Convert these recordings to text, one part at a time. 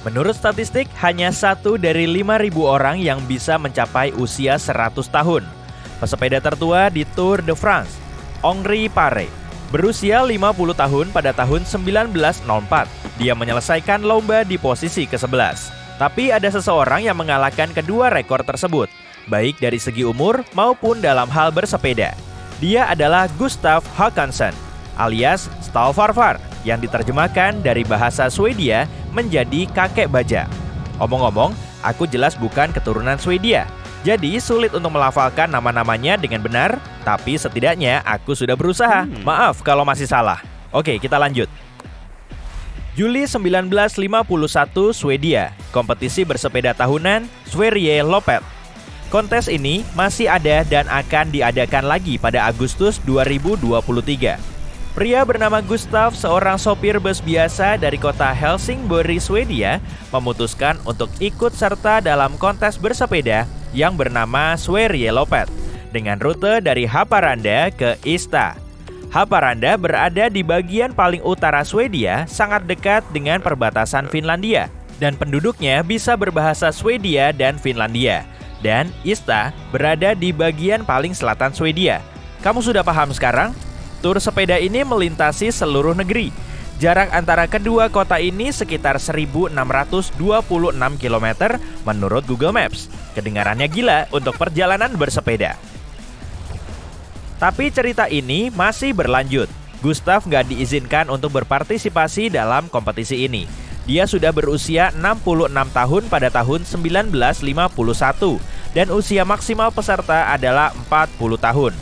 Menurut statistik, hanya 1 dari 5.000 orang yang bisa mencapai usia 100 tahun. Pesepeda tertua di Tour de France, Henri Paré, berusia 50 tahun pada tahun 1904. Dia menyelesaikan lomba di posisi ke-11. Tapi ada seseorang yang mengalahkan kedua rekor tersebut, baik dari segi umur maupun dalam hal bersepeda. Dia adalah Gustaf Håkansson, alias Stallfarfar, yang diterjemahkan dari bahasa Swedia menjadi kakek baja. Omong-omong, aku jelas bukan keturunan Swedia, jadi sulit untuk melafalkan nama-namanya dengan benar, tapi setidaknya aku sudah berusaha. Maaf kalau masih salah. Oke, kita lanjut. Juli 1951, Swedia, kompetisi bersepeda tahunan Sverige Loppet. Kontes ini masih ada dan akan diadakan lagi pada Agustus 2023. Pria bernama Gustaf, seorang sopir bus biasa dari kota Helsingborg, Swedia, memutuskan untuk ikut serta dalam kontes bersepeda yang bernama Sverige Loppet dengan rute dari Haparanda ke Ista. Haparanda berada di bagian paling utara Swedia, sangat dekat dengan perbatasan Finlandia, dan penduduknya bisa berbahasa Swedia dan Finlandia. Dan Ista berada di bagian paling selatan Swedia. Kamu sudah paham sekarang? Tur sepeda ini melintasi seluruh negeri. Jarak antara kedua kota ini sekitar 1.626 km menurut Google Maps. Kedengarannya gila untuk perjalanan bersepeda. Tapi cerita ini masih berlanjut. Gustaf nggak diizinkan untuk berpartisipasi dalam kompetisi ini. Dia sudah berusia 66 tahun pada tahun 1951 dan usia maksimal peserta adalah 40 tahun.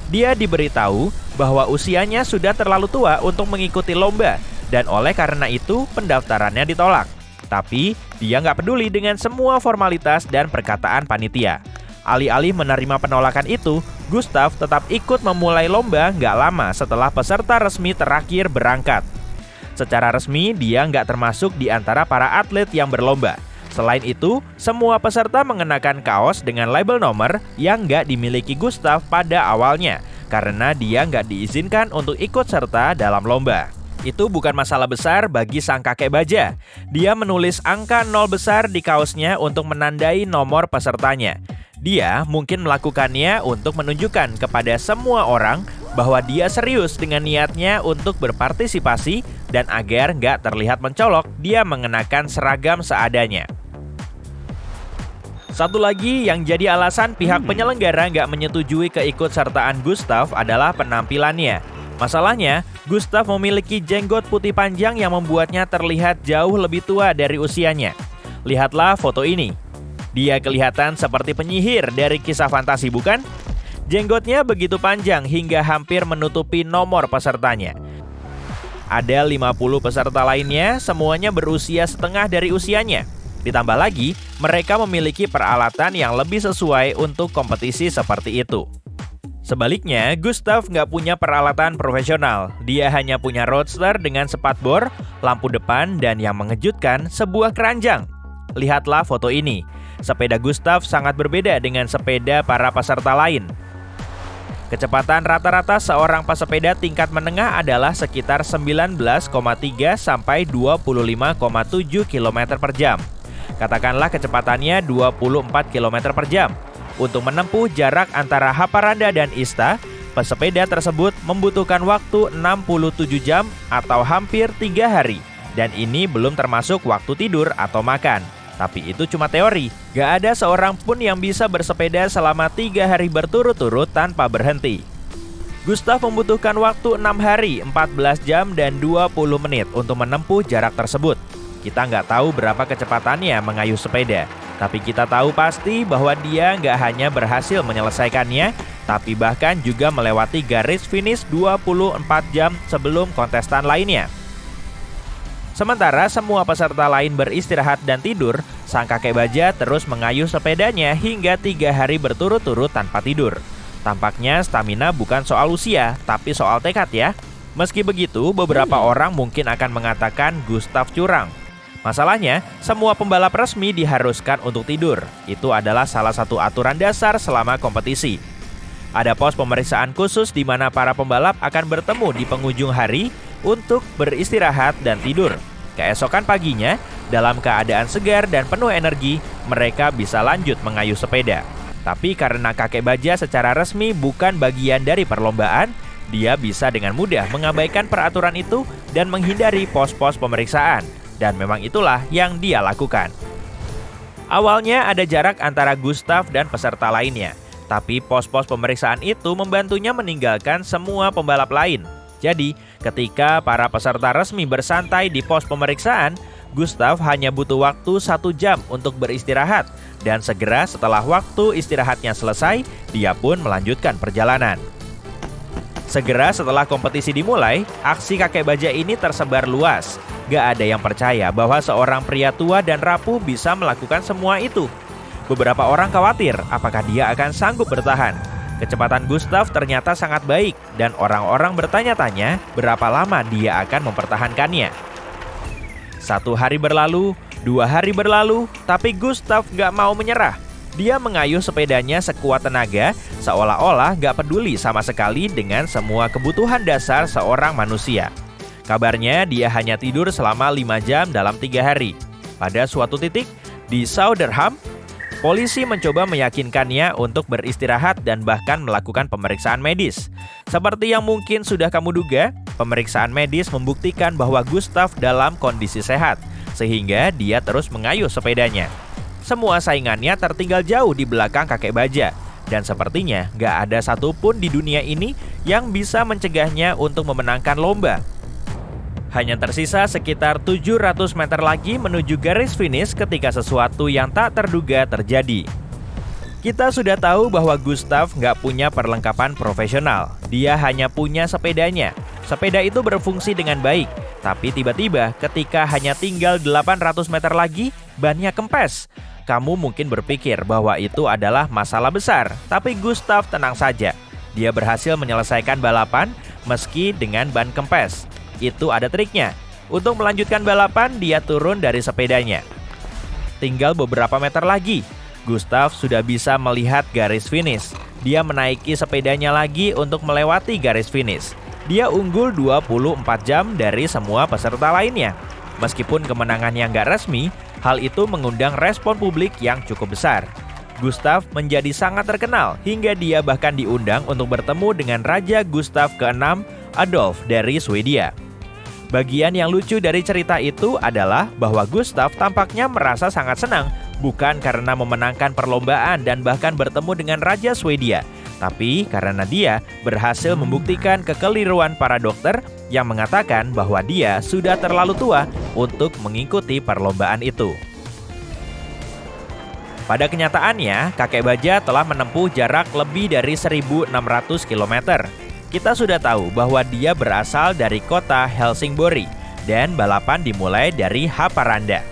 Dia diberitahu bahwa usianya sudah terlalu tua untuk mengikuti lomba dan oleh karena itu pendaftarannya ditolak. Tapi dia nggak peduli dengan semua formalitas dan perkataan panitia. Alih-alih menerima penolakan itu, Gustaf tetap ikut memulai lomba nggak lama setelah peserta resmi terakhir berangkat. Secara resmi, dia nggak termasuk di antara para atlet yang berlomba. Selain itu, semua peserta mengenakan kaos dengan label nomor yang nggak dimiliki Gustaf pada awalnya, karena dia nggak diizinkan untuk ikut serta dalam lomba. Itu bukan masalah besar bagi sang kakek baja. Dia menulis angka 0 besar di kaosnya untuk menandai nomor pesertanya. Dia mungkin melakukannya untuk menunjukkan kepada semua orang bahwa dia serius dengan niatnya untuk berpartisipasi dan agar nggak terlihat mencolok, dia mengenakan seragam seadanya. Satu lagi yang jadi alasan pihak penyelenggara nggak menyetujui keikutsertaan Gustaf adalah penampilannya. Masalahnya, Gustaf memiliki jenggot putih panjang yang membuatnya terlihat jauh lebih tua dari usianya. Lihatlah foto ini. Dia kelihatan seperti penyihir dari kisah fantasi, bukan? Jenggotnya begitu panjang hingga hampir menutupi nomor pesertanya. Ada 50 peserta lainnya, semuanya berusia setengah dari usianya. Ditambah lagi, mereka memiliki peralatan yang lebih sesuai untuk kompetisi seperti itu. Sebaliknya, Gustaf nggak punya peralatan profesional. Dia hanya punya roadster dengan spatbor, lampu depan, dan yang mengejutkan, sebuah keranjang. Lihatlah foto ini. Sepeda Gustaf sangat berbeda dengan sepeda para peserta lain. Kecepatan rata-rata seorang pesepeda tingkat menengah adalah sekitar 19,3 sampai 25,7 km per jam. Katakanlah kecepatannya 24 km per jam. Untuk menempuh jarak antara Haparanda dan Ista, pesepeda tersebut membutuhkan waktu 67 jam atau hampir 3 hari. Dan ini belum termasuk waktu tidur atau makan. Tapi itu cuma teori. Gak ada seorang pun yang bisa bersepeda selama 3 hari berturut-turut tanpa berhenti. Gustaf membutuhkan waktu 6 hari, 14 jam, dan 20 menit untuk menempuh jarak tersebut. Kita nggak tahu berapa kecepatannya mengayuh sepeda, tapi kita tahu pasti bahwa dia nggak hanya berhasil menyelesaikannya, tapi bahkan juga melewati garis finish 24 jam sebelum kontestan lainnya. Sementara semua peserta lain beristirahat dan tidur, sang kakek baja terus mengayuh sepedanya hingga 3 hari berturut-turut tanpa tidur. Tampaknya stamina bukan soal usia, tapi soal tekad ya. Meski begitu, beberapa orang mungkin akan mengatakan Gustaf curang. Masalahnya, semua pembalap resmi diharuskan untuk tidur. Itu adalah salah satu aturan dasar selama kompetisi. Ada pos pemeriksaan khusus di mana para pembalap akan bertemu di penghujung hari untuk beristirahat dan tidur. keesokan paginya, dalam keadaan segar dan penuh energi, mereka bisa lanjut mengayuh sepeda. Tapi karena kakek baja secara resmi bukan bagian dari perlombaan, dia bisa dengan mudah mengabaikan peraturan itu dan menghindari pos-pos pemeriksaan. Dan memang itulah yang dia lakukan. Awalnya ada jarak antara Gustav dan peserta lainnya, tapi pos-pos pemeriksaan itu membantunya meninggalkan semua pembalap lain. Jadi, ketika para peserta resmi bersantai di pos pemeriksaan, Gustav hanya butuh waktu 1 jam untuk beristirahat, dan segera setelah waktu istirahatnya selesai, dia pun melanjutkan perjalanan. Segera setelah kompetisi dimulai, aksi kakek baja ini tersebar luas. Gak ada yang percaya bahwa seorang pria tua dan rapuh bisa melakukan semua itu. Beberapa orang khawatir apakah dia akan sanggup bertahan. Kecepatan Gustav ternyata sangat baik dan orang-orang bertanya-tanya berapa lama dia akan mempertahankannya. 1 hari berlalu, 2 hari berlalu, tapi Gustav gak mau menyerah. Dia mengayuh sepedanya sekuat tenaga, seolah-olah gak peduli sama sekali dengan semua kebutuhan dasar seorang manusia. Kabarnya dia hanya tidur selama 5 jam dalam 3 hari. Pada suatu titik, di Souderham, polisi mencoba meyakinkannya untuk beristirahat dan bahkan melakukan pemeriksaan medis. Seperti yang mungkin sudah kamu duga, pemeriksaan medis membuktikan bahwa Gustav dalam kondisi sehat, sehingga dia terus mengayuh sepedanya. Semua saingannya tertinggal jauh di belakang kakek baja, dan sepertinya gak ada satupun di dunia ini yang bisa mencegahnya untuk memenangkan lomba. Hanya tersisa sekitar 700 meter lagi menuju garis finish ketika sesuatu yang tak terduga terjadi. Kita sudah tahu bahwa Gustav nggak punya perlengkapan profesional. Dia hanya punya sepedanya. Sepeda itu berfungsi dengan baik, tapi tiba-tiba ketika hanya tinggal 800 meter lagi, bannya kempes. Kamu mungkin berpikir bahwa itu adalah masalah besar, tapi Gustav tenang saja. Dia berhasil menyelesaikan balapan meski dengan ban kempes. Itu ada triknya. Untuk melanjutkan balapan, dia turun dari sepedanya. Tinggal beberapa meter lagi, Gustav sudah bisa melihat garis finish. Dia menaiki sepedanya lagi untuk melewati garis finish. Dia unggul 24 jam dari semua peserta lainnya. Meskipun kemenangannya nggak resmi, hal itu mengundang respon publik yang cukup besar. Gustav menjadi sangat terkenal hingga dia bahkan diundang untuk bertemu dengan Raja Gustav ke-6 Adolf dari Swedia. Bagian yang lucu dari cerita itu adalah bahwa Gustav tampaknya merasa sangat senang, bukan karena memenangkan perlombaan dan bahkan bertemu dengan Raja Swedia, tapi karena dia berhasil membuktikan kekeliruan para dokter yang mengatakan bahwa dia sudah terlalu tua untuk mengikuti perlombaan itu. Pada kenyataannya, kakek baja telah menempuh jarak lebih dari 1.600 km. Kita sudah tahu bahwa dia berasal dari kota Helsingborg dan balapan dimulai dari Haparanda.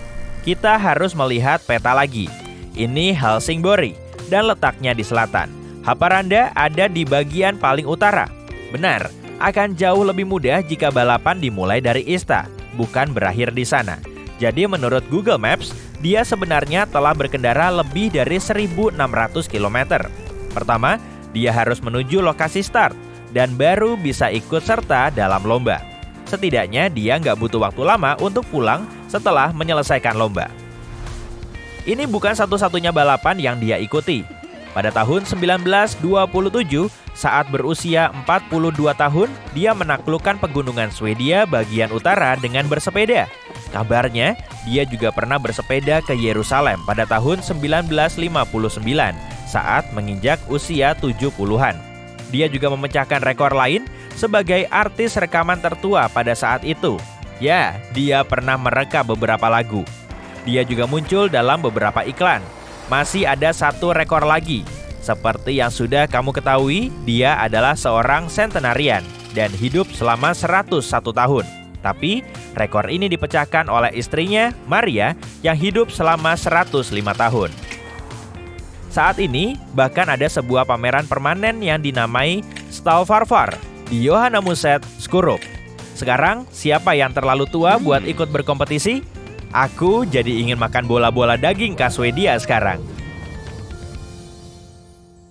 Kita harus melihat peta lagi. Ini Helsingborg dan letaknya di selatan. Haparanda ada di bagian paling utara. Benar, akan jauh lebih mudah jika balapan dimulai dari Ista, bukan berakhir di sana. Jadi menurut Google Maps, dia sebenarnya telah berkendara lebih dari 1.600 km. Pertama, dia harus menuju lokasi start dan baru bisa ikut serta dalam lomba. Setidaknya dia nggak butuh waktu lama untuk pulang setelah menyelesaikan lomba. Ini bukan satu-satunya balapan yang dia ikuti. Pada tahun 1927, saat berusia 42 tahun, dia menaklukkan pegunungan Swedia bagian utara dengan bersepeda. Kabarnya, dia juga pernah bersepeda ke Yerusalem pada tahun 1959 saat menginjak usia 70-an. Dia juga memecahkan rekor lain sebagai artis rekaman tertua pada saat itu. Ya, dia pernah mereka beberapa lagu. Dia juga muncul dalam beberapa iklan. Masih ada satu rekor lagi. Seperti yang sudah kamu ketahui, dia adalah seorang centenarian dan hidup selama 101 tahun. Tapi, rekor ini dipecahkan oleh istrinya, Maria, yang hidup selama 105 tahun. Saat ini, bahkan ada sebuah pameran permanen yang dinamai Stallfarfar di Johannemuseet Skurup. Sekarang, siapa yang terlalu tua buat ikut berkompetisi? Aku jadi ingin makan bola-bola daging khas Swedia sekarang.